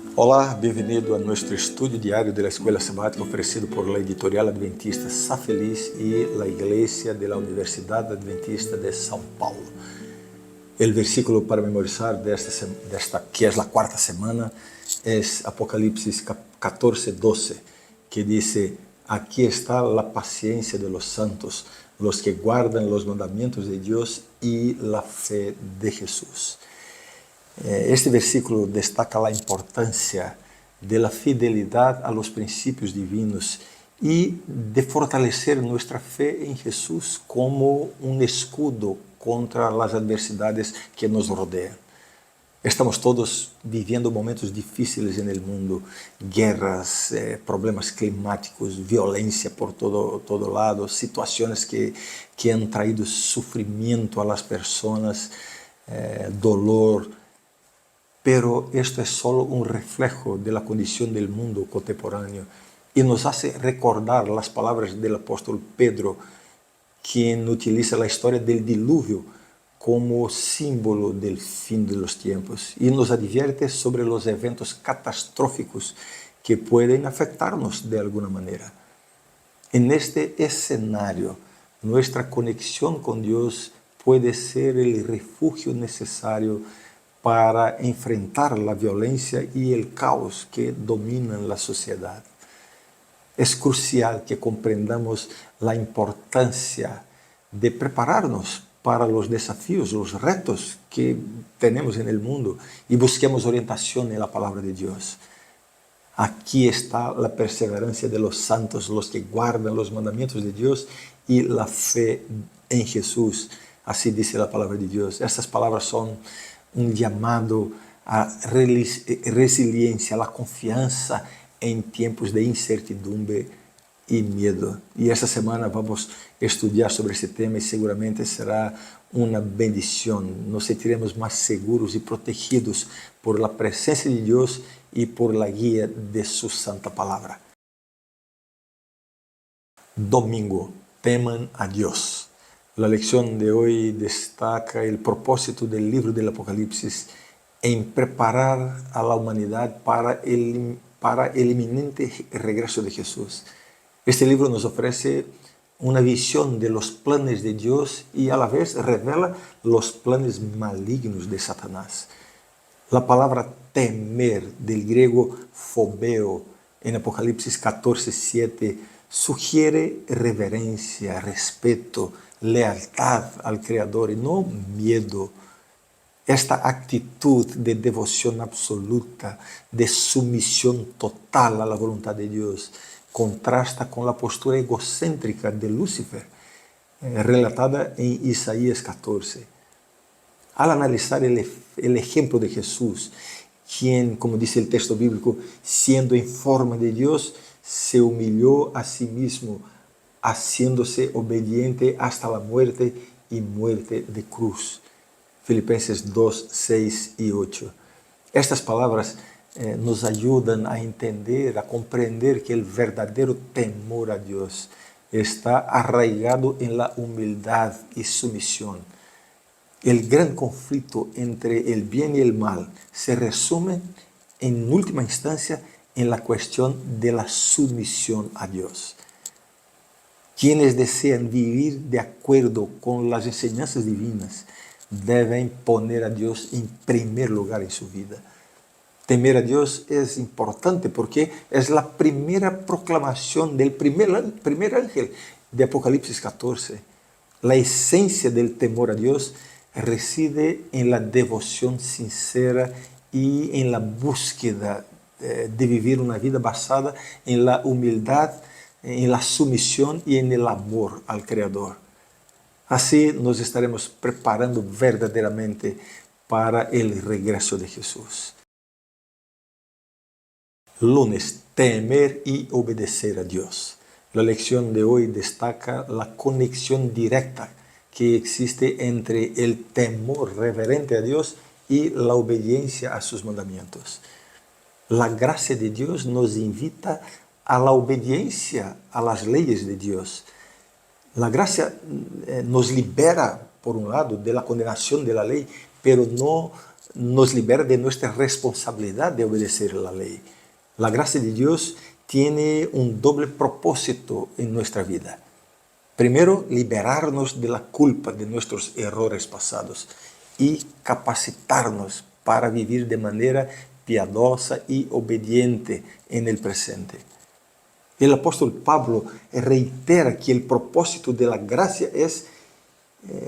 Olá, bem-vindo a nosso estudo diário da Escola Sabática oferecido por la Editorial Adventista Sa Feliz e la Iglesia de la Universidad Adventista de São Paulo. O versículo para memorizar desta que é a quarta semana é Apocalipse 14:12, que diz: Aqui está a paciência de los santos, los que guardan los mandamientos de Deus e la fe de Jesús. Este versículo destaca a importância da fidelidade a los princípios divinos e de fortalecer nossa fé em Jesus como escudo contra as adversidades que nos rodeiam. Estamos todos vivendo momentos difíceis no mundo, guerras, problemas climáticos, violência por todo lado, situações que han traído sofrimento a las personas, dolor. Pero esto es solo un reflejo de la condición del mundo contemporáneo y nos hace recordar las palabras del apóstol Pedro, quien utiliza la historia del diluvio como símbolo del fin de los tiempos y nos advierte sobre los eventos catastróficos que pueden afectarnos de alguna manera. En este escenario, nuestra conexión con Dios puede ser el refugio necesario para enfrentar a violência e o caos que dominam a sociedade. É crucial que compreendamos a importância de prepararnos para os desafios, os retos que temos no mundo e busquemos orientação na palavra de Deus. Aqui está a perseverancia de los santos, los que guardan los mandamientos de Deus e la fe em Jesús. Assim diz a palavra de Deus. Essas palavras são chamado à resiliência, à confiança em tempos de incertidumbre e medo. E esta semana vamos estudar sobre esse tema e seguramente será uma bendição. Nos sentiremos mais seguros e protegidos por a presença de Deus e por la guia de sua santa palavra. Domingo, teman a Deus. La lección de hoy destaca el propósito del libro del Apocalipsis en preparar a la humanidad para el inminente regreso de Jesús. Este libro nos ofrece una visión de los planes de Dios y a la vez revela los planes malignos de Satanás. La palabra temer, del griego phobeo, en Apocalipsis 14:7, sugiere reverencia, respeto, lealtad al Creador y no miedo. Esta actitud de devoción absoluta, de sumisión total a la voluntad de Dios, contrasta con la postura egocéntrica de Lúcifer, relatada en Isaías 14. Al analizar el ejemplo de Jesús, quien, como dice el texto bíblico, siendo en forma de Dios, se humilló a sí mismo, haciéndose obediente hasta la muerte y muerte de cruz. Filipenses 2, 6 y 8. Estas palabras nos ayudan a entender, a comprender que el verdadero temor a Dios está arraigado en la humildad y sumisión. El gran conflicto entre el bien y el mal se resume en última instancia en la cuestión de la sumisión a Dios. Quienes desean vivir de acuerdo con las enseñanzas divinas deben poner a Dios en primer lugar en su vida. Temer a Dios es importante porque es la primera proclamación del primer ángel de Apocalipsis 14. La esencia del temor a Dios reside en la devoción sincera y en la búsqueda de vivir una vida basada en la humildad, en la sumisión y en el amor al Creador. Así nos estaremos preparando verdaderamente para el regreso de Jesús. Lunes, temer y obedecer a Dios. La lección de hoy destaca la conexión directa que existe entre el temor reverente a Dios y la obediencia a sus mandamientos. La gracia de Dios nos invita a la obediencia a las leyes de Dios. La gracia nos libera, por un lado, de la condenación de la ley, pero no nos libera de nuestra responsabilidad de obedecer la ley. La gracia de Dios tiene un doble propósito en nuestra vida. Primero, liberarnos de la culpa de nuestros errores pasados y capacitarnos para vivir de manera piadosa y obediente en el presente. El apóstol Pablo reitera que el propósito de la gracia es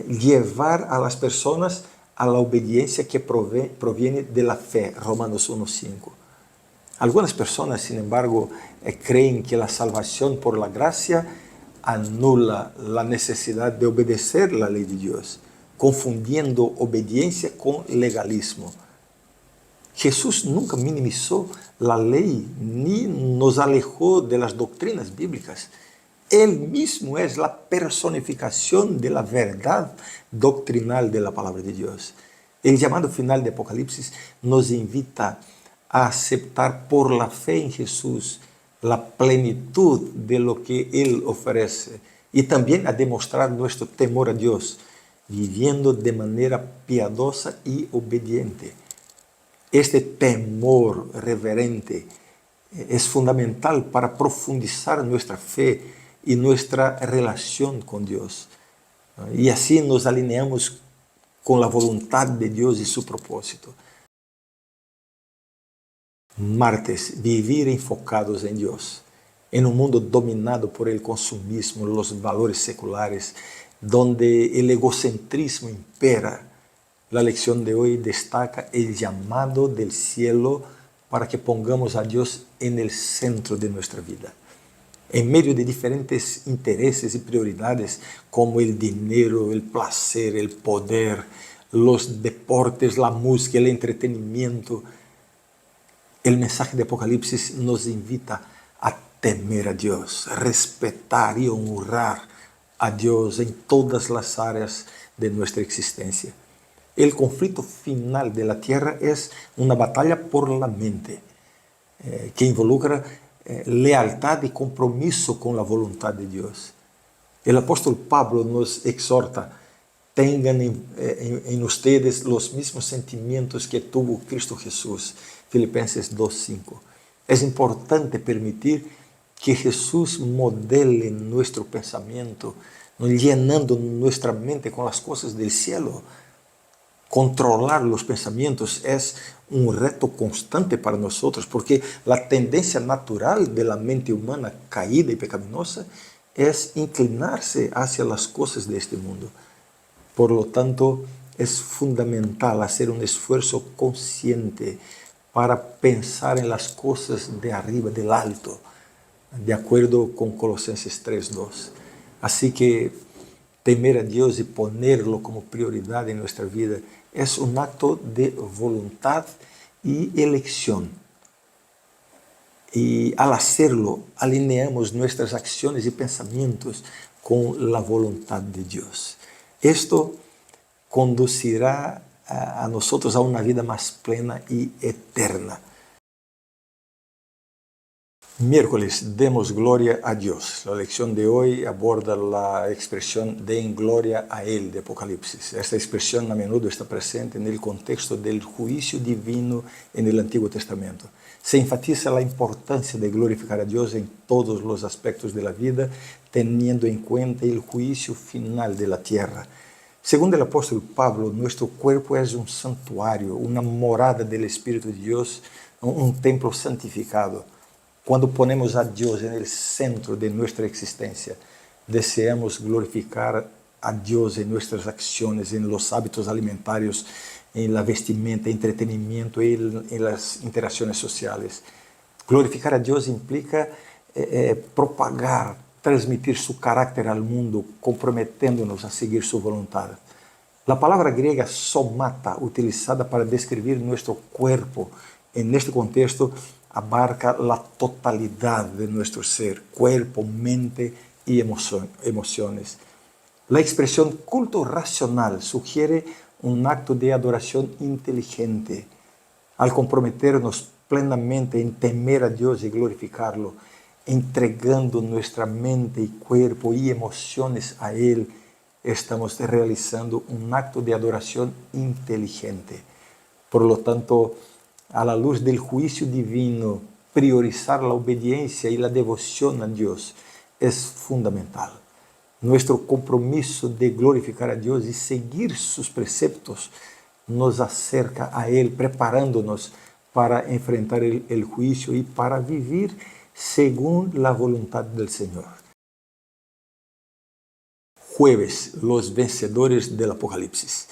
llevar a las personas a la obediencia que proviene de la fe, Romanos 1:5. Algunas personas, sin embargo, creen que la salvación por la gracia anula la necesidad de obedecer la ley de Dios, confundiendo obediencia con legalismo. Jesús nunca minimizó la ley ni nos alejó de las doctrinas bíblicas. Él mismo es la personificación de la verdad doctrinal de la palabra de Dios. El llamado final de Apocalipsis nos invita a aceptar por la fe en Jesús la plenitud de lo que Él ofrece y también a demostrar nuestro temor a Dios, viviendo de manera piadosa y obediente. Este temor reverente es fundamental para profundizar nuestra fe y nuestra relación con Dios. Y así nos alineamos con la voluntad de Dios y su propósito. Martes, vivir enfocados en Dios. En un mundo dominado por el consumismo, los valores seculares, donde el egocentrismo impera, la lección de hoy destaca el llamado del cielo para que pongamos a Dios en el centro de nuestra vida. En medio de diferentes intereses y prioridades como el dinero, el placer, el poder, los deportes, la música, el entretenimiento, el mensaje de Apocalipsis nos invita a temer a Dios, respetar y honrar a Dios en todas las áreas de nuestra existencia. El conflicto final de la tierra es una batalla por la mente, que involucra lealtad y compromiso con la voluntad de Dios. El apóstol Pablo nos exhorta: tengan en ustedes los mismos sentimientos que tuvo Cristo Jesús. Filipenses 2:5. Es importante permitir que Jesús modele nuestro pensamiento, llenando nuestra mente con las cosas del cielo. Controlar los pensamientos es un reto constante para nosotros, porque la tendencia natural de la mente humana caída y pecaminosa es inclinarse hacia las cosas de este mundo. Por lo tanto, es fundamental hacer un esfuerzo consciente para pensar en las cosas de arriba, del alto, de acuerdo con Colosenses 3:2. Así que temer a Dios y ponerlo como prioridad en nuestra vida es un acto de voluntad y elección. Y al hacerlo, alineamos nuestras acciones y pensamientos con la voluntad de Dios. Esto conducirá a nosotros a una vida más plena y eterna. Miércoles, demos gloria a Dios. La lección de hoy aborda la expresión den gloria a Él de Apocalipsis. Esta expresión a menudo está presente en el contexto del juicio divino en el Antiguo Testamento. Se enfatiza la importancia de glorificar a Dios en todos los aspectos de la vida, teniendo en cuenta el juicio final de la tierra. Según el apóstol Pablo, nuestro cuerpo es un santuario, una morada del Espíritu de Dios, un templo santificado. Cuando ponemos a Dios en el centro de nuestra existencia, deseamos glorificar a Dios en nuestras acciones, en los hábitos alimentarios, en la vestimenta, entretenimiento y en las interacciones sociales. Glorificar a Dios implica propagar, transmitir su carácter al mundo, comprometiéndonos a seguir su voluntad. La palabra griega somata, utilizada para describir nuestro cuerpo, en este contexto abarca la totalidad de nuestro ser, cuerpo, mente y emociones. La expresión culto racional sugiere un acto de adoración inteligente. Al comprometernos plenamente en temer a Dios y glorificarlo, entregando nuestra mente y cuerpo y emociones a Él, estamos realizando un acto de adoración inteligente. Por lo tanto, a la luz del juicio divino, priorizar la obediencia y la devoción a Dios es fundamental. Nuestro compromiso de glorificar a Dios y seguir sus preceptos nos acerca a Él, preparándonos para enfrentar el juicio y para vivir según la voluntad del Señor. Jueves, los vencedores del Apocalipsis.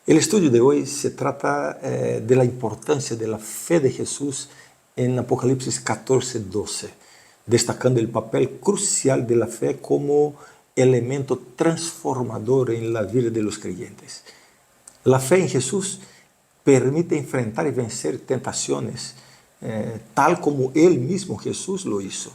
El estudio de hoy se trata de la importancia de la fe de Jesús en Apocalipsis 14:12, destacando el papel crucial de la fe como elemento transformador en la vida de los creyentes. La fe en Jesús permite enfrentar y vencer tentaciones, tal como Él mismo Jesús lo hizo.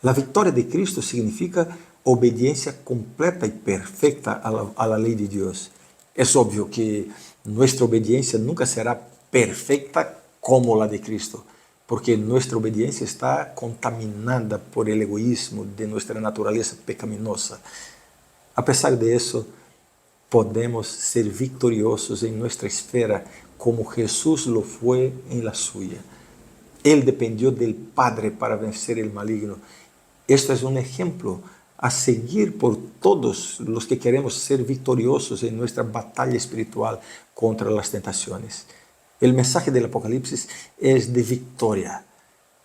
La victoria de Cristo significa obediencia completa y perfecta a la ley de Dios. Es obvio que nuestra obediencia nunca será perfecta como la de Cristo, porque nuestra obediencia está contaminada por el egoísmo de nuestra naturaleza pecaminosa. A pesar de eso, podemos ser victoriosos en nuestra esfera como Jesús lo fue en la suya. Él dependió del Padre para vencer el maligno. Esto es un ejemplo a seguir por todos los que queremos ser victoriosos en nuestra batalla espiritual contra las tentaciones. El mensaje del Apocalipsis es de victoria,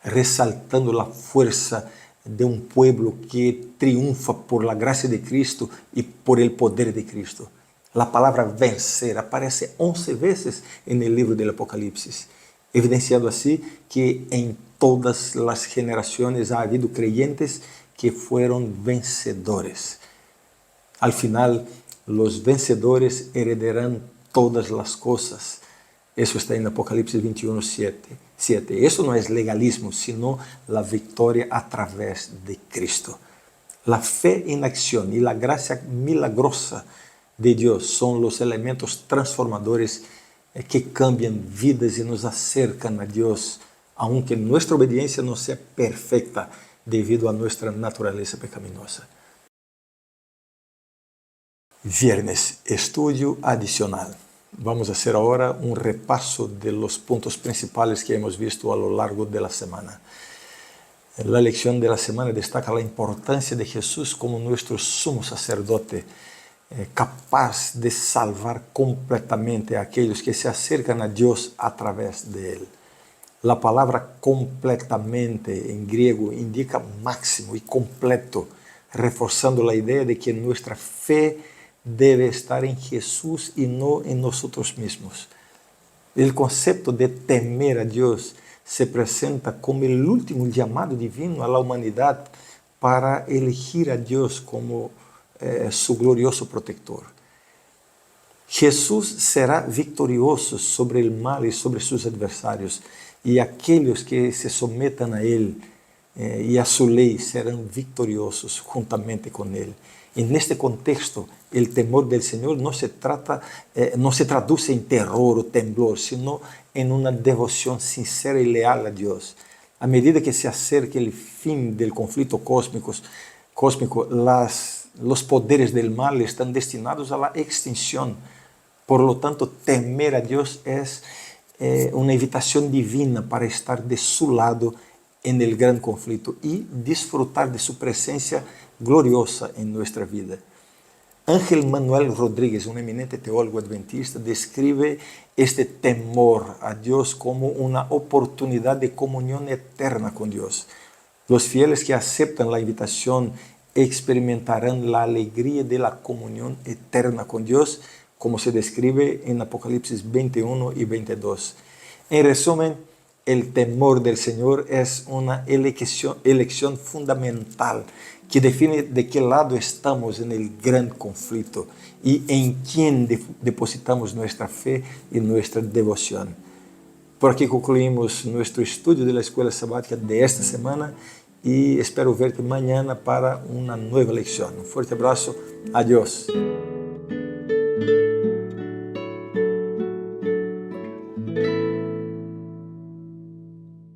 resaltando la fuerza de un pueblo que triunfa por la gracia de Cristo y por el poder de Cristo. La palabra vencer aparece 11 veces en el libro del Apocalipsis, evidenciando así que en todas las generaciones ha habido creyentes que fueron vencedores. Al final, los vencedores heredarán todas las cosas. Eso está en Apocalipsis 21:7. Eso no es legalismo, sino la victoria a través de Cristo. La fe en acción y la gracia milagrosa de Dios son los elementos transformadores que cambian vidas y nos acercan a Dios, aunque nuestra obediencia no sea perfecta debido a nuestra naturaleza pecaminosa. Viernes, estudio adicional. Vamos a hacer ahora un repaso de los puntos principales que hemos visto a lo largo de la semana. La lección de la semana destaca la importancia de Jesús como nuestro sumo sacerdote, capaz de salvar completamente a aquellos que se acercan a Dios a través de Él. La palabra completamente en griego indica máximo y completo, reforzando la idea de que nuestra fe debe estar en Jesús y no en nosotros mismos. El concepto de temer a Dios se presenta como el último llamado divino a la humanidad para elegir a Dios como su glorioso protector. Jesús será victorioso sobre el mal y sobre sus adversarios, y aquellos que se sometan a Él y a su ley serán victoriosos juntamente con Él. En este contexto, el temor del Señor no se traduce en terror o temblor, sino en una devoción sincera y leal a Dios. A medida que se acerque el fin del conflicto cósmico, los poderes del mal están destinados a la extinción. Por lo tanto, temer a Dios es una invitación divina para estar de su lado en el gran conflicto y disfrutar de su presencia gloriosa en nuestra vida. Ángel Manuel Rodríguez, un eminente teólogo adventista, describe este temor a Dios como una oportunidad de comunión eterna con Dios. Los fieles que aceptan la invitación experimentarán la alegría de la comunión eterna con Dios, como se describe en Apocalipsis 21 y 22. En resumen, el temor del Señor es una elección fundamental que define de qué lado estamos en el gran conflicto y en quién depositamos nuestra fe y nuestra devoción. Por aquí concluimos nuestro estudio de la Escuela Sabática de esta semana y espero verte mañana para una nueva lección. Un fuerte abrazo. Adiós.